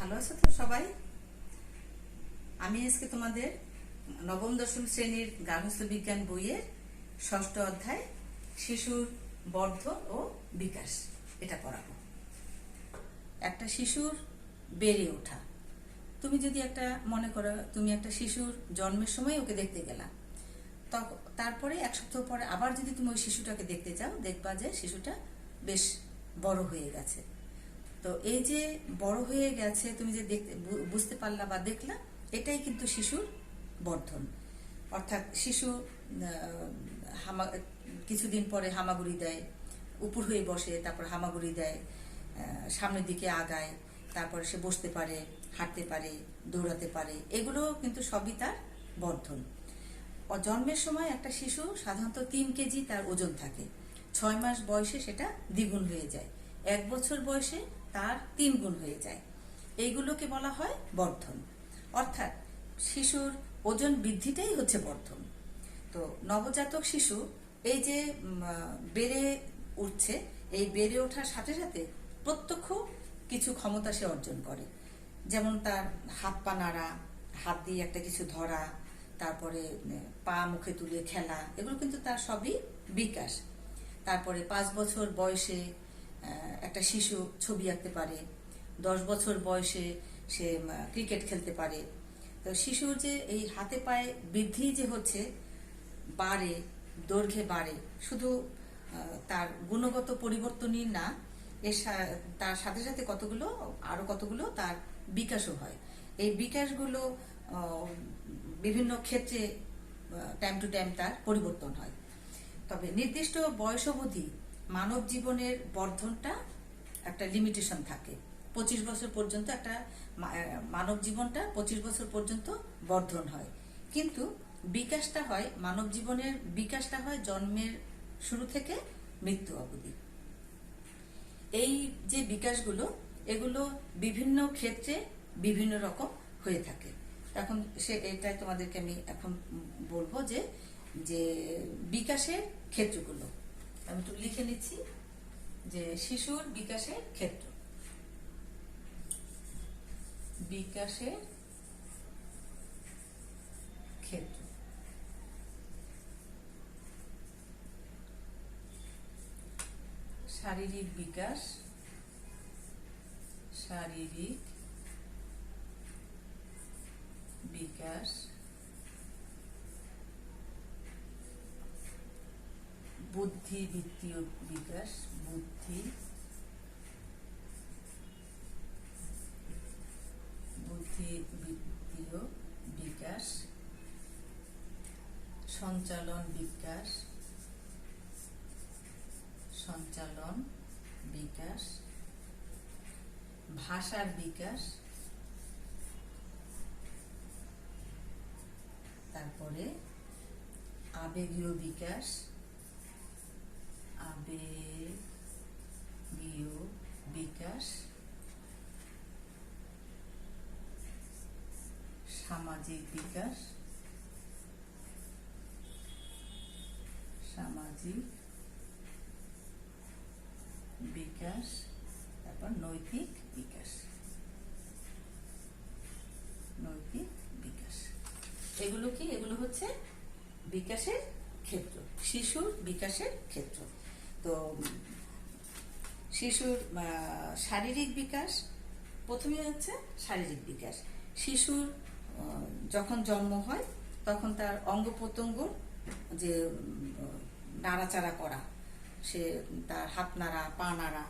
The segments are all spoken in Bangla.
ভালো আছো তো সবাই? আমি আজকে তোমাদের নবম দশম শ্রেণীর গার্হস্থ্য বিজ্ঞান বইয়ের ষষ্ঠ অধ্যায় শিশুর বর্ধন ও বিকাশ এটা পড়াবো। একটা শিশুর বেড়ে ওঠা। তুমি যদি একটা মনে করো, তুমি একটা শিশুর জন্মের সময় ওকে দেখতে গেলা, তারপরে এক সপ্তাহ পরে আবার যদি তুমি ওই শিশুটাকে দেখতে চাও, দেখবা যে শিশুটা বেশ বড় হয়ে গেছে। তো এই যে বড় হয়ে গেছে তুমি যে দেখতে বুঝতে পারলা বা দেখলা, এটাই কিন্তু শিশুর বর্ধন। অর্থাৎ শিশু কিছুদিন পরে হামাগুড়ি দেয়, উপর হয়ে বসে, তারপর হামাগুড়ি দেয়, সামনের দিকে আগায়, তারপরে সে বসতে পারে, হাঁটতে পারে, দৌড়াতে পারে। এগুলো কিন্তু সবই তার বর্ধন। জন্মের সময় একটা শিশু সাধারণত 3 কেজি তার ওজন থাকে। 6 মাস বয়সে সেটা দ্বিগুণ হয়ে যায়, 1 বছর বয়সে তার 3 গুণ হয়ে যায়। এইগুলোকে বলা হয় বর্ধন। অর্থাৎ শিশুর ওজন বৃদ্ধিটাই হচ্ছে বর্ধন। তো নবজাতক শিশু এই যে বেড়ে উঠছে, এই বেড়ে ওঠার সাথে সাথে প্রত্যক্ষ কিছু ক্ষমতা সে অর্জন করে। যেমন তার হাত পা নাড়া, হাত দিয়ে একটা কিছু ধরা, তারপরে পা মুখে তুলে খেলা, এগুলো কিন্তু তার সবই বিকাশ। তারপরে 5 বছর বয়সে একটা শিশু ছবি আঁকতে পারে, 10 বছর বয়সে সে ক্রিকেট খেলতে পারে। তো শিশুর যে এই হাতে পায়ে বৃদ্ধি যে হচ্ছে, বাড়ে, দৈর্ঘ্যে বাড়ে, শুধু তার গুণগত পরিবর্তনই না, তার সাথে সাথে আরো কতগুলো তার বিকাশও হয়। এই বিকাশগুলো বিভিন্ন ক্ষেত্রে টাইম টু টাইম তার পরিবর্তন হয়। তবে নির্দিষ্ট বয়স অবধি মানব জীবনের বর্ধনটা একটা লিমিটেশন থাকে। 25 বছর পর্যন্ত একটা মানব জীবনটা 25 বছর পর্যন্ত বর্ধন হয়। কিন্তু বিকাশটা হয়, মানব জীবনের বিকাশটা হয় জন্মের শুরু থেকে মৃত্যু অবধি। এই যে বিকাশগুলো, এগুলো বিভিন্ন ক্ষেত্রে বিভিন্ন রকম হয়ে থাকে। এখন এটাই তোমাদেরকে আমি এখন বলবো যে যে বিকাশের ক্ষেত্রগুলো আমি একটু লিখে নিচ্ছি। যে শিশুর বিকাশের ক্ষেত্র, বিকাশের ক্ষেত্র। শারীরিক বিকাশ, শারীরিক বিকাশ, বুদ্ধিবৃত্তীয় বিকাশ, বুদ্ধিবৃত্তীয় বিকাশ, সঞ্চালন বিকাশ, ভাষার বিকাশ, তারপরে আবেগীয় বিকাশ, সামাজিক বিকাশ, তারপর নৈতিক বিকাশ। এগুলো কি? এগুলো হচ্ছে বিকাশের ক্ষেত্র, শিশুর বিকাশের ক্ষেত্র। তো শিশুর শারীরিক বিকাশ, প্রথমে হচ্ছে শারীরিক বিকাশ। শিশুর যখন জন্ম হয় তখন তার অঙ্গ প্রত্যঙ্গ যে নাড়াচাড়া করা, সে তার হাত নাড়া, পা নাড়া,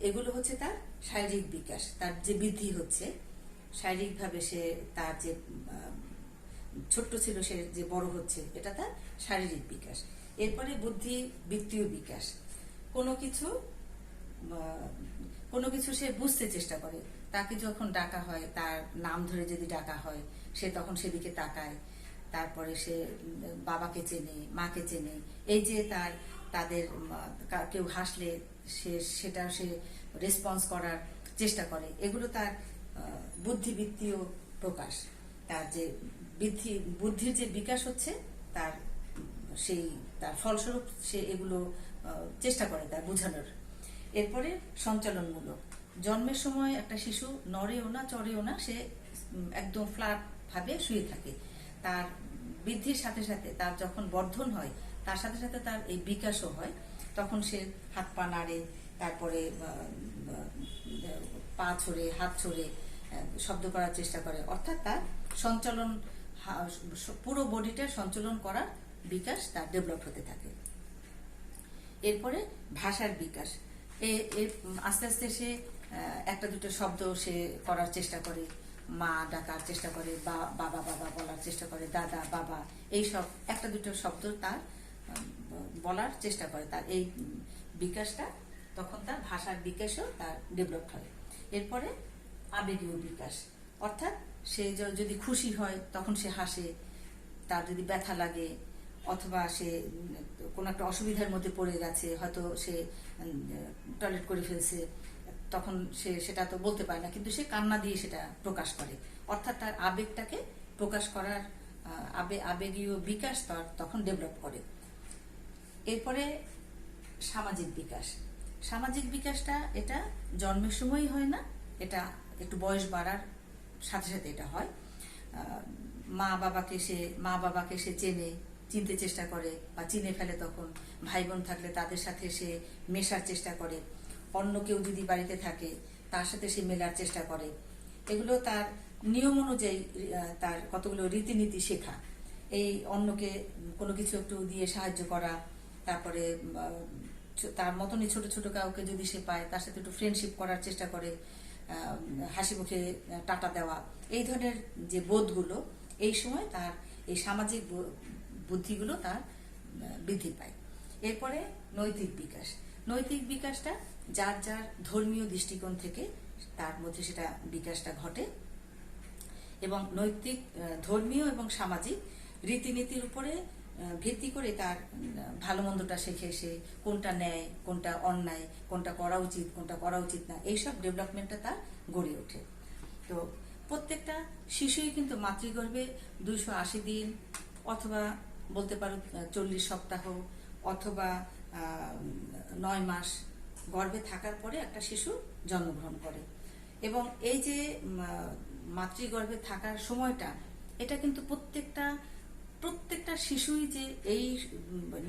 এগুলো হচ্ছে তার শারীরিক বিকাশ। তার যে বৃদ্ধি হচ্ছে শারীরিকভাবে, সে তার যে ছোট্ট ছিল সে যে বড় হচ্ছে, এটা তার শারীরিক বিকাশ। এরপরে বুদ্ধিবৃত্তীয় বিকাশ। কোনো কিছু সে বুঝতে চেষ্টা করে। তাকে যখন ডাকা হয়, তার নাম ধরে যদি ডাকা হয়, সে তখন সেদিকে তাকায়। তারপরে সে বাবাকে চেনে, মাকে চেনে। এই যে তাদের কেউ হাসলে সেটা সে রেসপন্স করার চেষ্টা করে। এগুলো তার বুদ্ধিবৃত্তীয় প্রকাশ। তার যে বুদ্ধির যে বিকাশ হচ্ছে, তার ফলস্বরূপ সে এগুলো চেষ্টা করে তার বোঝানোর। এরপরে সঞ্চালনমূলক জন্মের সময় একটা শিশু নড়েও না চড়েও না, সে একদম ফ্ল্যাট ভাবে শুয়ে থাকে। তার বৃদ্ধির সাথে সাথে তার যখন বর্ধন হয় তার সাথে সাথে তার এই বিকাশও হয়, তখন সে হাত পা নাড়ে, তারপরে পা ছড়ে, হাত ছড়ে শব্দ করার চেষ্টা করে, অর্থাৎ তার সঞ্চালন, পুরো বডিটার সঞ্চালন করার বিকাশ তার ডেভেলপ হতে থাকে। এরপরে ভাষার বিকাশ, আস্তে আস্তে সে একটা দুটো শব্দ সে করার চেষ্টা করে, মা ডাকার চেষ্টা করে, বাবা বাবা বলার চেষ্টা করে, দাদা বাবা, এই সব একটা দুটো শব্দ তার বলার চেষ্টা করে। তার এই বিকাশটা, তখন তার ভাষার বিকাশও তার ডেভেলপ হয়। এরপরে আবেগীয় বিকাশ, অর্থাৎ সে যদি খুশি হয় তখন সে হাসে, তার যদি ব্যথা লাগে অথবা সে কোনো একটা অসুবিধার মধ্যে পড়ে গেছে, হয়তো সে টয়লেট করে ফেলছে, তখন সে সেটা তো বলতে পারে না, কিন্তু সে কান্না দিয়ে সেটা প্রকাশ করে, অর্থাৎ তার আবেগটাকে প্রকাশ করার আবেগীয় বিকাশ তার তখন ডেভেলপ করে। এরপরে সামাজিক বিকাশ। সামাজিক বিকাশটা এটা জন্মের সময়ই হয় না, এটা একটু বয়স বাড়ার সাথে সাথে এটা হয়। মা বাবাকে সে চিনতে চেষ্টা করে বা চিনে ফেলে, তখন ভাই বোন থাকলে তাদের সাথে সে মেশার চেষ্টা করে, অন্য কেউ যদি বাড়িতে থাকে তার সাথে সে মেলার চেষ্টা করে। এগুলো তার নিয়ম অনুযায়ী তার কতগুলো রীতিনীতি শেখা, এই অন্যকে কোনো কিছু একটু দিয়ে সাহায্য করা, তারপরে তার মতনই ছোট ছোট কাউকে যদি সে পায় তার সাথে একটু ফ্রেন্ডশিপ করার চেষ্টা করে, হাসি মুখে টাটা দেওয়া, এই ধরনের যে বোধগুলো এই সময় তার এই সামাজিক বুদ্ধিগুলো তার বৃদ্ধি পায়। এরপরে নৈতিক বিকাশ। নৈতিক বিকাশটা যার যার ধর্মীয় দৃষ্টিকোণ থেকে তার মধ্যে সেটা বিকাশটা ঘটে, এবং নৈতিক, ধর্মীয় এবং সামাজিক রীতিনীতির উপরে ভিত্তি করে তার ভালো মন্দটা শেখে, সে কোনটা ন্যায়, কোনটা অন্যায়, কোনটা করা উচিত, কোনটা করা উচিত না, এইসব ডেভেলপমেন্টটা তার গড়ে ওঠে। তো প্রত্যেকটা শিশুই কিন্তু মাতৃগর্ভে 280 দিন অথবা বলতে পারো 40 সপ্তাহ অথবা 9 মাস গর্ভে থাকার পরে একটা শিশু জন্মগ্রহণ করে, এবং এই যে মাতৃগর্ভে থাকার সময়টা, এটা কিন্তু প্রত্যেকটা শিশুই যে এই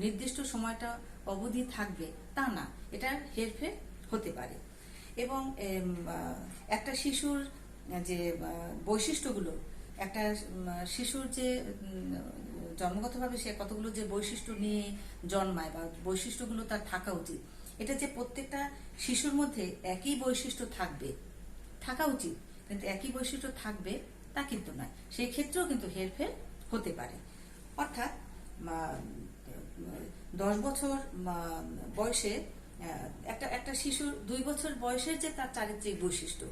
নির্দিষ্ট সময়টা অবধি থাকবে তা না, এটা হেরফের হতে পারে। এবং একটা শিশুর যে বৈশিষ্ট্যগুলো, একটা শিশুর যে জন্মগতভাবে সে কতগুলো যে বৈশিষ্ট্য নিয়ে জন্মায় বা বৈশিষ্ট্যগুলো তার থাকা উচিত, এটা যে প্রত্যেকটা শিশুর মধ্যে একই বৈশিষ্ট্য থাকা উচিত, কিন্তু একই বৈশিষ্ট্য থাকবে তা কিন্তু নয়, সেই ক্ষেত্রেও কিন্তু হেরফের হতে পারে। অর্থাৎ 10 বছর বয়সে একটা শিশুর 2 বছর বয়সের যে তার চারিত্রিক বৈশিষ্ট্য,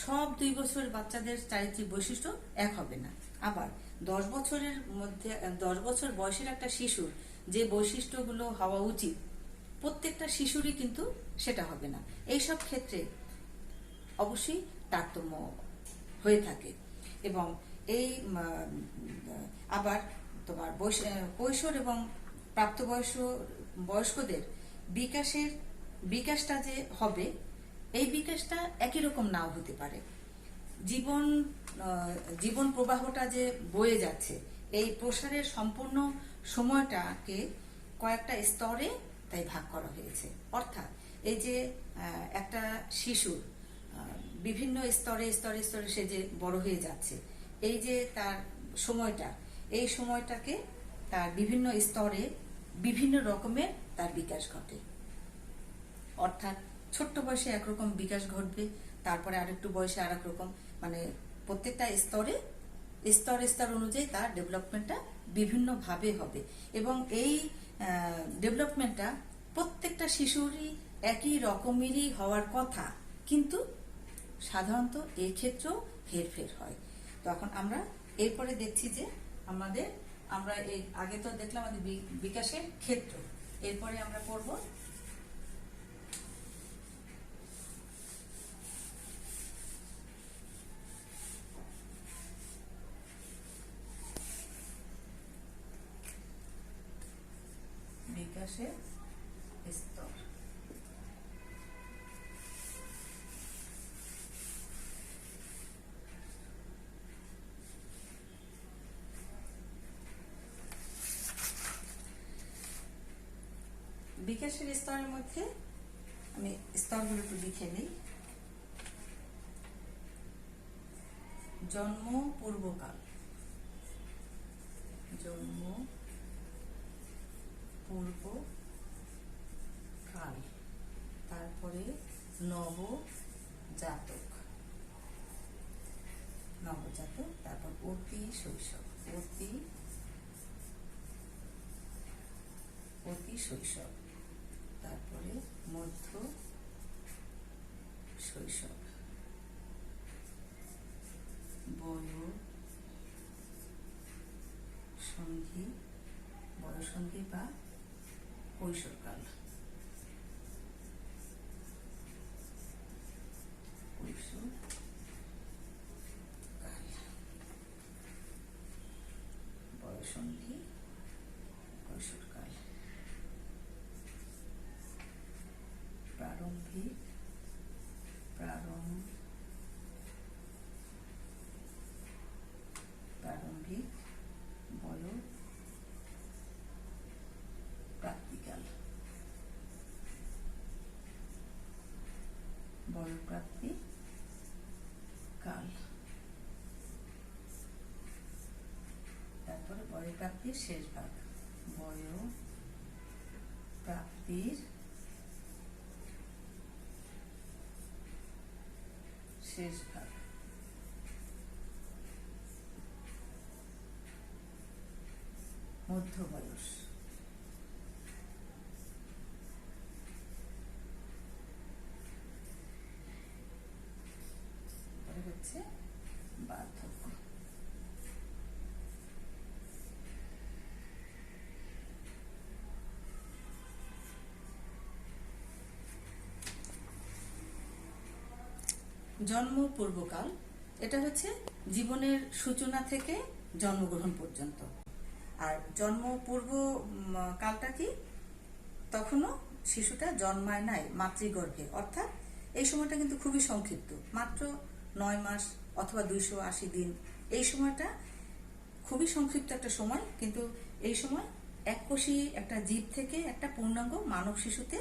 সব 2 বছরের বাচ্চাদের চারিত্রিক বৈশিষ্ট্য এক হবে না। আবার 10 বছর বয়সের একটা শিশুর যে বৈশিষ্ট্যগুলো হওয়া উচিত প্রত্যেকটা শিশুরই কিন্তু সেটা হবে না। এইসব ক্ষেত্রে অবশ্যই তারতম্য হয়ে থাকে। এবং এই আবার তোমার কৈশোর এবং প্রাপ্তবয়স্কদের বিকাশটা যে হবে, এই বিকাশটা একই রকম নাও হতে পারে। জীবন প্রবাহটা যে বয়ে যাচ্ছে, এই প্রসারের সম্পূর্ণ সময়টাকে কয়েকটা স্তরে তাই ভাগ করা হয়েছে। অর্থাৎ এই যে একটা শিশুর বিভিন্ন স্তরে স্তরে স্তরে সে যে বড় হয়ে যাচ্ছে, এই যে তার সময়টা, এই সময়টাকে তার বিভিন্ন স্তরে বিভিন্ন রকমের তার বিকাশ ঘটে। অর্থাৎ ছোট্ট বয়সে একরকম বিকাশ ঘটবে, তারপরে আরেকটু বয়সে আরেক রকম, মানে প্রত্যেকটা স্তর অনুযায়ী তার ডেভেলপমেন্টটা বিভিন্ন ভাবে হবে। এবং এই ডেভেলপমেন্টটা প্রত্যেকটা শিশুরই একই রকমেরই হওয়ার কথা, কিন্তু সাধারণত এই ক্ষেত্রেও হেরফের হয়। তখন আমরা এরপরে দেখছি যে আমরা এই আগে তো দেখলাম আমাদের বিকাশের ক্ষেত্র, এরপরে আমরা পড়ব বিকাশের স্তর। বিকাশের স্তরের মধ্যে আমি স্তরগুলো একটু লিখে নিই। জন্ম পূর্বকাল, জন্ম পূর্বকাল, তারপরে নবজাতক, নবজাতক, তারপর অতি শৈশব, অতি শৈশব, তারপরে মধ্য শৈশব, বয়ঃসন্ধি বা কৈশোরকাল, বয়ঃসন্ধি, কৈশোরকাল, প্রারম্ভিক বয়ঃপ্রাপ্তিকাল, বয়ঃপ্রাপ্তি কাল, তারপরে বয়ঃপ্রাপ্তির শেষ ভাগ, বয়ঃপ্রাপ্তির শেষ ভাগ, মধ্য বয়স, হচ্ছে বার্ধক্য। জন্ম পূর্বকাল, এটা হচ্ছে জীবনের সূচনা থেকে জন্মগ্রহণ পর্যন্ত। আর জন্ম পূর্ব কালটা কি, তখনও শিশুটা জন্মায় নাই মাতৃগর্ভে, অর্থাৎ এই সময়টা কিন্তু খুবই সংক্ষিপ্ত, মাত্র 9 মাস অথবা 280 দিন। এই সময়টা খুবই সংক্ষিপ্ত একটা সময়, কিন্তু এই সময় এককোষী একটা জীব থেকে একটা পূর্ণাঙ্গ মানব শিশুতে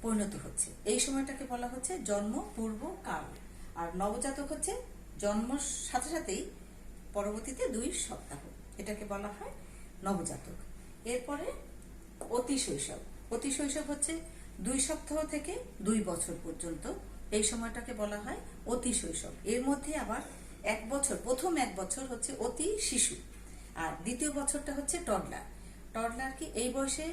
পরিণত হচ্ছে। এই সময়টাকে বলা হচ্ছে জন্ম পূর্ব কাল। আর নবজাতক হচ্ছে জন্মর সাথে সাথেই পরবর্তীতে 2 সপ্তাহ, এটাকে বলা হয় নবজাতক। এরপরে অতি শৈশব, অতি শৈশব হচ্ছে 2 সপ্তাহ থেকে 2 বছর পর্যন্ত, এই সময়টাকে বলা হয় অতি শৈশব। এর মধ্যে আবার 1 বছর, প্রথম 1 বছর হচ্ছে অতি শিশু, আর দ্বিতীয় বছরটা হচ্ছে টডলার। টডলার কি, এই বয়সে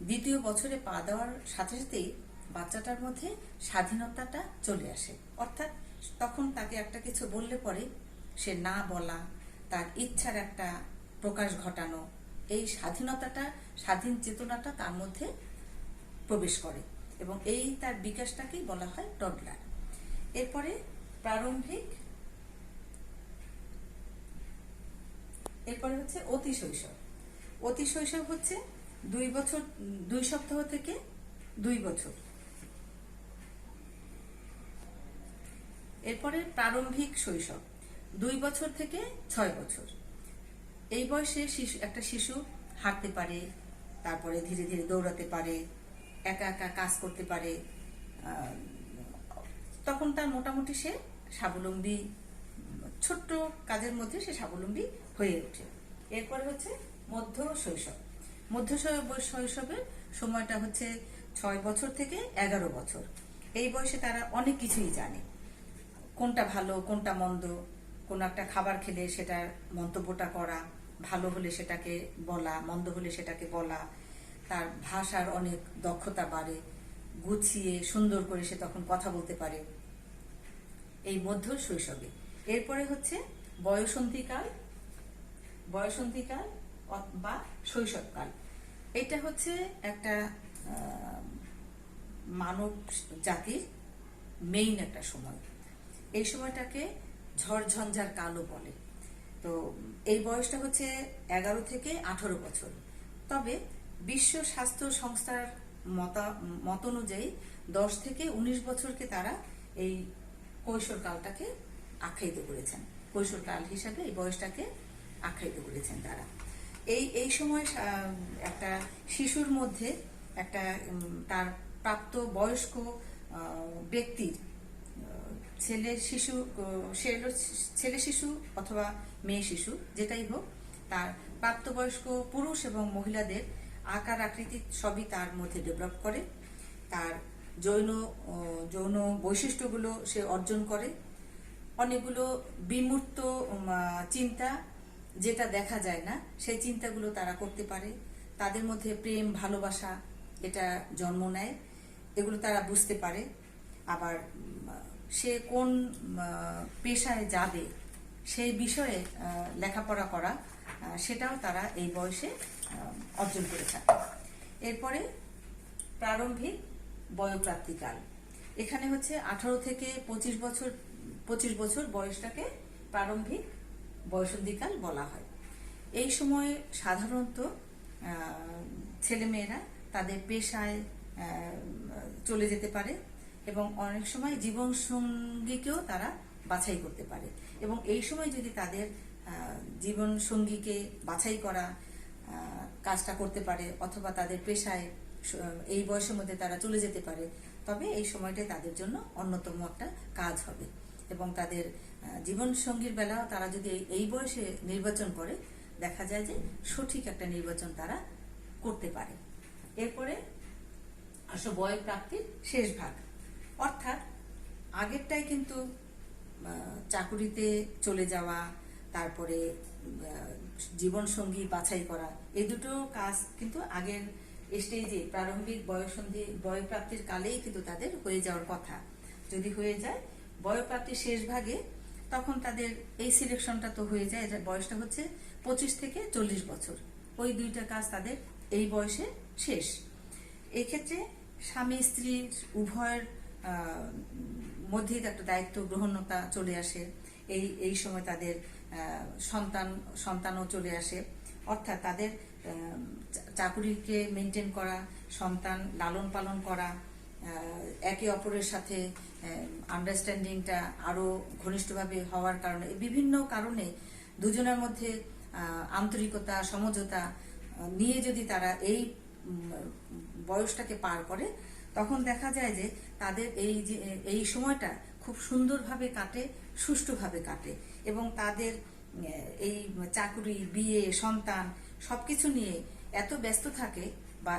দ্বিতীয় বছরে পা দেওয়ার সাথে সাথেই বাচ্চাটার মধ্যে স্বাধীনতাটা চলে আসে, অর্থাৎ তখন তাকে একটা কিছু বললে পরে সে না বলা, তার ইচ্ছার একটা প্রকাশ ঘটানো, এই স্বাধীনতাটা, স্বাধীন চেতনাটা তার মধ্যে প্রবেশ করে, এবং এই তার বিকাশটাকেই বলা হয় টডলার। এরপরে প্রারম্ভিক, এরপরে হচ্ছে অতি শৈশব। অতি শৈশব হচ্ছে 2 বছর 2 সপ্তাহ থেকে 2 বছর। এরপরে প্রারম্ভিক শৈশব 2 বছর থেকে 6 বছর। এই বয়সে একটা শিশু হাঁটতে পারে, তারপরে ধীরে ধীরে দৌড়াতে পারে, একা একা কাজ করতে পারে, তখন তার মোটামুটি সে স্বাবলম্বী, ছোট্ট কাজের মধ্যে সে স্বাবলম্বী হয়ে ওঠে। এরপরে হচ্ছে মধ্য শৈশব। মধ্য শৈশবের সময়টা হচ্ছে 6 বছর থেকে 11 বছর। এই বয়সে তারা অনেক কিছুই জানে, কোনটা ভালো কোনটা মন্দ, কোন একটা খাবার খেলে সেটার মন্তব্যটা করা, ভালো হলে সেটাকে বলা, মন্দ হলে সেটাকে বলা, তার ভাষার অনেক দক্ষতা বাড়ে, গুছিয়ে সুন্দর করে সে তখন কথা বলতে পারে, এই মধ্য শৈশবে। এরপরে হচ্ছে বয়ঃসন্ধিকাল, বয়ঃসন্ধিকাল বা শৈশবকাল। এটা হচ্ছে একটা মানব জাতির মেইন একটা সময়। এই সময়টাকে ঝড়ঝঞ্ঝার কালও বলে। তো এই বয়সটা হচ্ছে 11 থেকে 18 বছর। তবে বিশ্ব স্বাস্থ্য সংস্থার মত অনুযায়ী 10 থেকে 19 বছরকে তারা এই কৈশোরকালটাকে আখ্যায়িত করেছেন, কৈশোরকাল হিসাবে এই বয়সটাকে আখ্যায়িত করেছেন তারা। এই সময় একটা শিশুর মধ্যে একটা তার প্রাপ্ত বয়স্ক ব্যক্তির ছেলে শিশু অথবা মেয়ে শিশু যেটাই হোক, তার প্রাপ্তবয়স্ক পুরুষ এবং মহিলাদের আকার আকৃতি সবই তার মধ্যে ডেভেলপ করে। তার যৌন বৈশিষ্ট্যগুলো সে অর্জন করে। অনেকগুলো বিমূর্ত চিন্তা, যেটা দেখা যায় না, সেই চিন্তাগুলো তারা করতে পারে। তাদের মধ্যে প্রেম ভালোবাসা এটা জন্ম নেয়, এগুলো তারা বুঝতে পারে। আবার সে কোন পেশায় যাবে সেই বিষয়ে লেখাপড়া করা, সেটাও তারা এই বয়সে অর্জন করে থাকে। এরপরে প্রারম্ভিক বয়ঃপ্রাপ্তিকাল। এখানে হচ্ছে 18 থেকে 25 বছর বয়সটাকে প্রারম্ভিক বয়ঃসন্ধিকাল বলা হয়। এই সময়ে সাধারণত ছেলেমেয়েরা তাদের পেশায় চলে যেতে পারে এবং অনেক সময় জীবন সঙ্গীকেও তারা বাছাই করতে পারে। এবং এই সময় যদি তাদের জীবন সঙ্গীকে বাছাই করা কাজটা করতে পারে অথবা তাদের পেশায় এই বয়সের মধ্যে তারা চলে যেতে পারে, তবে এই সময়টাই তাদের জন্য অন্যতম একটা কাজ হবে। এবং তাদের জীবন সঙ্গীর বেলাও তারা যদি এই বয়সে নির্বাচন করে, দেখা যায় যে সঠিক একটা নির্বাচন তারা করতে পারে। এরপরে আসলে বয়ঃপ্রাপ্তির শেষ ভাগ, অর্থাৎ আগেরটাই কিন্তু চাকুরিতে চলে যাওয়া, তারপরে জীবন সঙ্গী বাছাই করা, এই দুটো কাজ কিন্তু আগের স্টেজে প্রারম্ভিক বয়ঃপ্রাপ্তির কালেই কিন্তু তাদের হয়ে যাওয়ার কথা। যদি হয়ে যায় বয়ঃপ্রাপ্তির শেষ ভাগে, তখন তাদের এই সিলেকশনটা তো হয়ে যায়। বয়সটা হচ্ছে 25 থেকে 40 বছর। ওই দুইটা কাজ তাদের এই বয়সে শেষ। এই ক্ষেত্রে স্বামী স্ত্রী উভয়ের মধ্যে একটা দায়িত্ব গ্রহণতা চলে আসে। এই সময় তাদের সন্তানও চলে আসে। অর্থাৎ তাদের চাকুরিকে মেনটেন করা, সন্তান লালন পালন করা, একে অপরের সাথে আন্ডারস্ট্যান্ডিংটা আরো ঘনিষ্ঠভাবে হওয়ার কারণে, বিভিন্ন কারণে দুজনের মধ্যে আন্তরিকতা সমঝোতা নিয়ে যদি তারা এই বয়সটাকে পার করে, তখন দেখা যায় যে তাদের এই সময়টা খুব সুন্দরভাবে কাটে, সুষ্ঠুভাবে কাটে এবং তাদের এই চাকরি, বিয়ে, সন্তান সবকিছু নিয়ে এত ব্যস্ত থাকে বা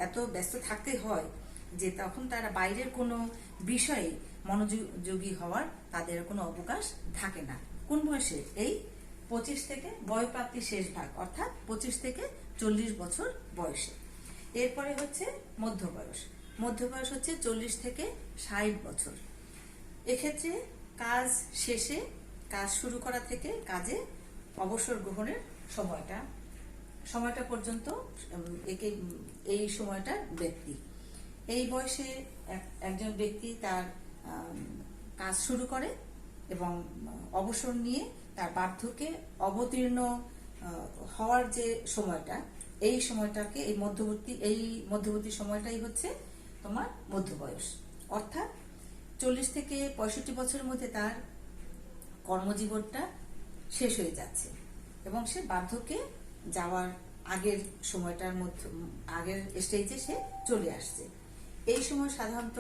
এত ব্যস্ত থাকতে হয় যে তখন তারা বাইরের কোনো বিষয়ে মনোযোগী হওয়ার তাদের কোনো অবকাশ থাকে না। কোন বয়সে? এই 25 থেকে বয়ঃপ্রাপ্তির শেষ ভাগ, অর্থাৎ 25 থেকে 40 বছর বয়সে। এরপরে হচ্ছে মধ্যবয়স। মধ্যবয়স হচ্ছে 40 থেকে 60 বছর। এক্ষেত্রে কাজ শেষে, কাজ শুরু করা থেকে কাজে অবসর গ্রহণের সময়টা পর্যন্ত এই সময়টা ব্যক্তি, এই বয়সে একজন ব্যক্তি তার কাজ শুরু করে এবং অবসর নিয়ে তার বার্ধক্যে অবতীর্ণ হওয়ার যে সময়টা, এই সময়টাকে এই মধ্যবর্তী সময়টাই হচ্ছে তোমার মধ্যবয়স। অর্থাৎ 40 থেকে 65 বছরের মধ্যে তার কর্মজীবনটা শেষ হয়ে যাচ্ছে এবং সে বার্ধক্যে যাওয়ার আগের সময়টার মধ্যে, আগের স্টেজে সে চলে আসছে। এই সময় সাধারণত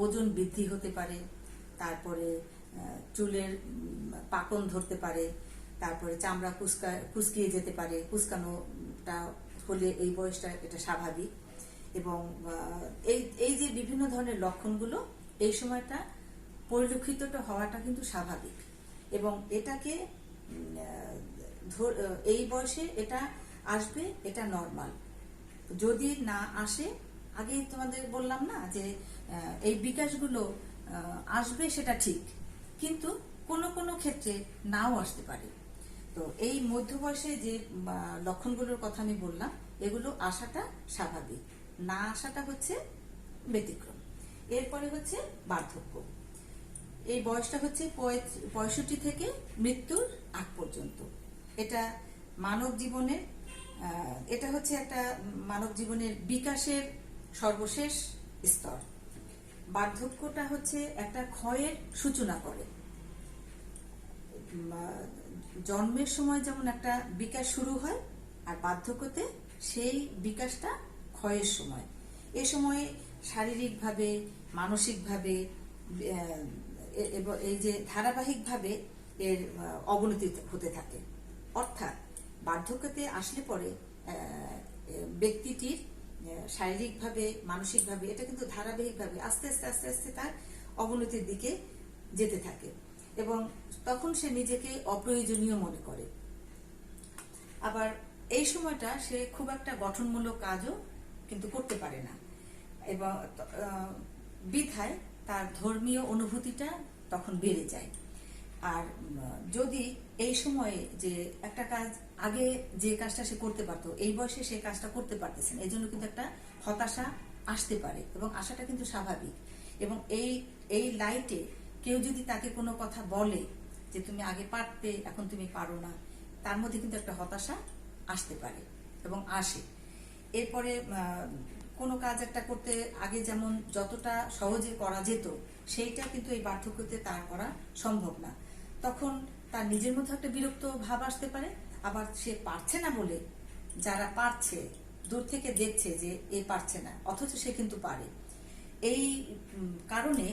ওজন বৃদ্ধি হতে পারে, তারপরে চুলের পাকন ধরতে পারে, তারপরে চামড়া কুচকিয়ে যেতে পারে। কুচকানোটা হলে এই বয়সটা এটা স্বাভাবিক। এবং এই যে বিভিন্ন ধরনের লক্ষণগুলো এই সময়টা পরিলক্ষিতটা হওয়াটা কিন্তু স্বাভাবিক এবং এটাকে এই বয়সে এটা আসবে, এটা নর্মাল। যদি না আসে, আগেই তোমাদের বললাম না যে এই বিকাশগুলো আসবে, সেটা ঠিক, কিন্তু কোনো কোনো ক্ষেত্রে নাও আসতে পারে। তো এই মধ্য বয়সে যে লক্ষণগুলোর কথা আমি বললাম, এগুলো আসাটা স্বাভাবিক, না আসাটা হচ্ছে ব্যতিক্রম। এরপরে হচ্ছে বার্ধক্য। এই বয়সটা হচ্ছে 65 থেকে মৃত্যুর আগ পর্যন্ত। এটা মানব জীবনের এটা হচ্ছে একটা মানব জীবনের বিকাশের সর্বশেষ স্তর। বার্ধক্যটা হচ্ছে একটা ক্ষয়ের সূচনা করে। জন্মের সময় যেমন একটা বিকাশ শুরু হয়, আর বার্ধক্যতে সেই বিকাশটা ক্ষয়ের সময়। এই সময়ে শারীরিকভাবে, মানসিকভাবে এবং এই যে ধারাবাহিকভাবে এর অবনতি হতে থাকে। অর্থাৎ বার্ধক্যতে আসলে পরে ব্যক্তিটির শারীরিকভাবে, মানসিকভাবে এটা কিন্তু ধারাবাহিকভাবে আস্তে আস্তে আস্তে আস্তে তার অবনতির দিকে যেতে থাকে এবং তখন সে নিজেকে অপ্রয়োজনীয় মনে করে। আবার এই সময়টা সে খুব একটা গঠনমূলক কাজও কিন্তু করতে পারে না এবং বিধায় তার ধর্মীয় অনুভূতিটা তখন বেড়ে যায়। আর যদি এই সময়ে যে একটা কাজ আগে যে কাজটা সে করতে পারতো, এই বয়সে সে কাজটা করতে পারতেছে না, এই জন্য কিন্তু একটা হতাশা আসতে পারে এবং আশাটা কিন্তু স্বাভাবিক। এবং এই লাইটে কেউ যদি তাকে কোনো কথা বলে যে তুমি আগে পারতে, এখন তুমি পারো না, তার মধ্যে কিন্তু একটা হতাশা আসতে পারে এবং আসে। এরপরে কোনো কাজ একটা করতে আগে যেমন যতটা সহজে করা যেত, সেইটা কিন্তু এই বার্ধক্যতে তার করা সম্ভব না। তখন তার নিজের মধ্যে একটা বিরক্ত ভাব আসতে পারে। আবার সে পারছে না বলে যারা পারছে দূর থেকে দেখছে যে এ পারছে না, অথচ সে কিন্তু পারে। এই কারণে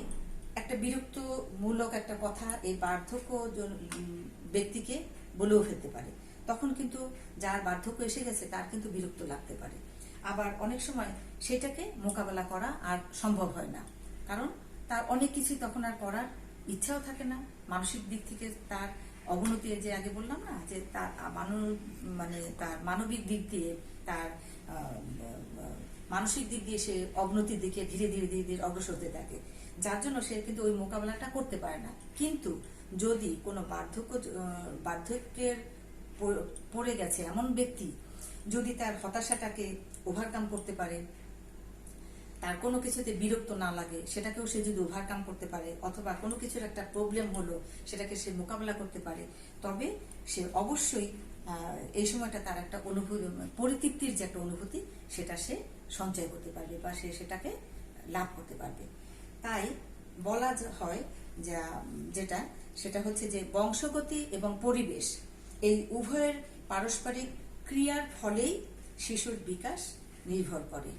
একটা বিরক্তমূলক একটা কথা এই বার্ধক্য ব্যক্তিকে বলেও ফেলতে পারে। তখন কিন্তু যার বার্ধক্য এসে গেছে তার কিন্তু বিরক্ত লাগতে পারে। আবার অনেক সময় সেটাকে মোকাবেলা করা আর সম্ভব হয় না, কারণ তার অনেক কিছু তখন আর করার ইচ্ছাও থাকে না। মানসিক দিক থেকে তার অবনতি, যে আগে বললাম না যে তার তার মানবিক দিক দিয়ে, তার মানসিক দিক দিয়ে সে অবনতির দিকে ধীরে ধীরে ধীরে ধীরে অগ্রসর হতে থাকে, যার জন্য সে কিন্তু ওই মোকাবেলাটা করতে পারে না। কিন্তু যদি কোনো বার্ধক্যের পড়ে গেছে এমন ব্যক্তি যদি তার হতাশাটাকে ওভারকাম করতে পারে, তার কোনো কিছুতে বিরক্ত না লাগে, সেটাকেও সে যদি ওভারকাম করতে পারে, অথবা কোনো কিছুর একটা প্রবলেম হলো সেটাকে সে মোকাবেলা করতে পারে, তবে সে অবশ্যই এই সময়টা তার একটা অনুভূতি, পরিতৃপ্তির যে একটা অনুভূতি, সেটা সে সঞ্চয় করতে পারবে বা সে সেটাকে লাভ করতে পারবে। তাই বলা হয় যেটা সেটা হচ্ছে যে বংশগতি এবং পরিবেশ এই উভয়ের পারস্পরিক ক্রিয়ার ফলেই শিশুর বিকাশ নির্ভর করে।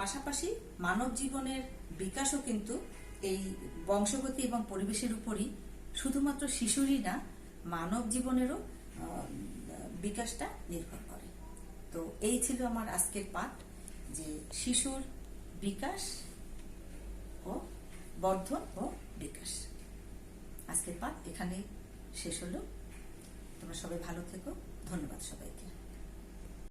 পাশাপাশি মানব জীবনের বিকাশও কিন্তু এই বংশগতি এবং পরিবেশের উপরই, শুধুমাত্র শিশুরই না, মানব জীবনেরও বিকাশটা নির্ভর করে। তো এই ছিল আমার আজকের পাঠ, যে শিশুর বিকাশ ও বর্ধন ও বিকাশ। আজকের পাঠ এখানেই শেষ হলো। তোমরা সবাই ভালো থেকো। ধন্যবাদ সবাইকে।